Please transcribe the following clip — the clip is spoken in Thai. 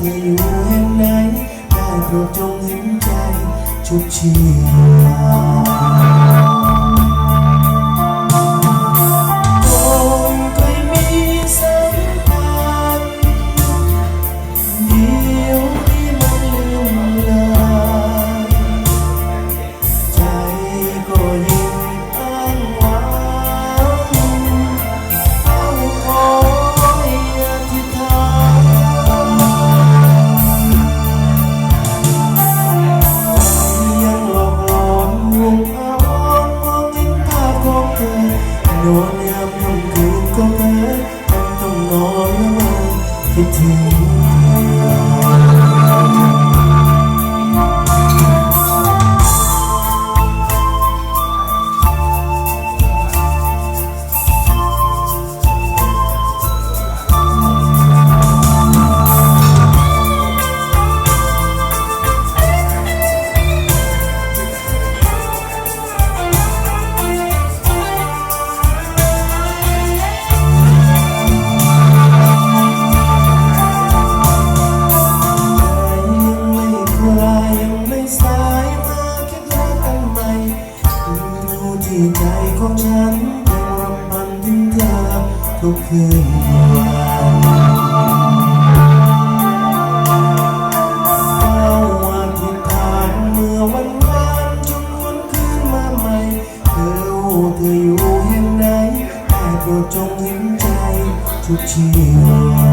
ธออยู่แห่งไหนได้โปรดจงเห็นใจชุดชีวาโนอนยามค่ำคืนก็เพ้อต้องนอนละเมอคิดถึงใจของฉันยังรำพันถึงเธอทุกคืนวันเอาวันที่ผ่านเมื่อวันวานจนวนคืนมาใหม่เธออยู่แห่งไหนได้โปรดจงเห็นใจทุกชีวิต